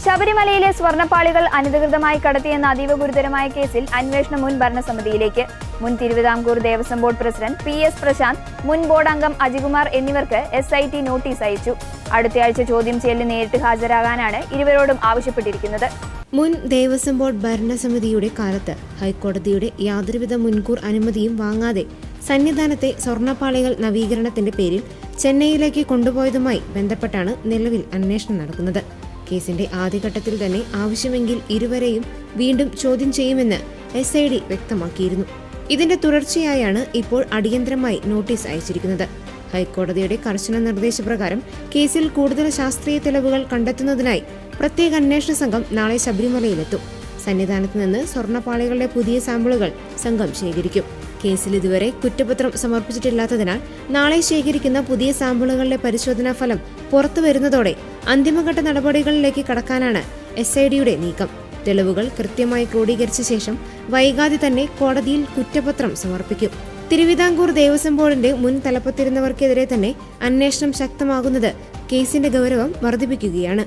ശബരിമലയിലെ സ്വർണ്ണപ്പാളികൾ അനധികൃതമായി കടത്തിയെന്ന അതീവ ഗുരുതരമായ കേസിൽ അന്വേഷണം മുൻ ഭരണസമിതിയിലേക്ക്. മുൻ Travancore Devaswom board president PS Prasanth, മുൻ ബോർഡ് അംഗം അജികുമാർ എന്നിവർക്ക് SIT നോട്ടീസ് അയച്ചു. അടുത്തയാഴ്ച ചോദ്യം ചെയ്യലിന് നേരിട്ട് ഹാജരാകാനാണ് ഇരുവരോടും ആവശ്യപ്പെട്ടിരിക്കുന്നത്. മുൻ ദേവസ്വം ബോർഡ് ഭരണസമിതിയുടെ കാലത്ത് ഹൈക്കോടതിയുടെ യാതൊരുവിധ മുൻകൂർ അനുമതിയും വാങ്ങാതെ സന്നിധാനത്തെ സ്വർണ്ണപ്പാളികൾ നവീകരണത്തിന്റെ പേരിൽ ചെന്നൈയിലേക്ക് കൊണ്ടുപോയതുമായി ബന്ധപ്പെട്ടാണ് നിലവിൽ അന്വേഷണം നടക്കുന്നത്. കേസിന്റെ ആദ്യഘട്ടത്തിൽ തന്നെ ആവശ്യമെങ്കിൽ ഇരുവരെയും വീണ്ടും ചോദ്യം ചെയ്യുമെന്ന് SID വ്യക്തമാക്കിയിരുന്നു. ഇതിന്റെ തുടർച്ചയായാണ് ഇപ്പോൾ അടിയന്തരമായി നോട്ടീസ് അയച്ചിരിക്കുന്നത്. ഹൈക്കോടതിയുടെ കർശന നിർദ്ദേശപ്രകാരം കേസിൽ കൂടുതൽ ശാസ്ത്രീയ തെളിവുകൾ കണ്ടെത്തുന്നതിനായി പ്രത്യേക അന്വേഷണ സംഘം നാളെ ശബരിമലയിലെത്തും. സന്നിധാനത്ത് നിന്ന് സ്വർണ്ണപ്പാളികളുടെ പുതിയ സാമ്പിളുകൾ സംഘം ശേഖരിക്കും. കേസിൽ ഇതുവരെ കുറ്റപത്രം സമർപ്പിച്ചിട്ടില്ലാത്തതിനാൽ നാളെ ശേഖരിക്കുന്ന പുതിയ സാമ്പിളുകളുടെ പരിശോധനാ ഫലം പുറത്തുവരുന്നതോടെ അന്തിമഘട്ട നടപടികളിലേക്ക് കടക്കാനാണ് SIDയുടെ നീക്കം. തെളിവുകൾ കൃത്യമായി ക്രോഡീകരിച്ച ശേഷം വൈകാതെ തന്നെ കോടതിയിൽ കുറ്റപത്രം സമർപ്പിക്കും. തിരുവിതാംകൂർ ദേവസ്വം ബോർഡിന്റെ മുൻ തലപ്പത്തിരുന്നവർക്കെതിരെ തന്നെ അന്വേഷണം ശക്തമാകുന്നത് കേസിന്റെ ഗൗരവം വർദ്ധിപ്പിക്കുകയാണ്.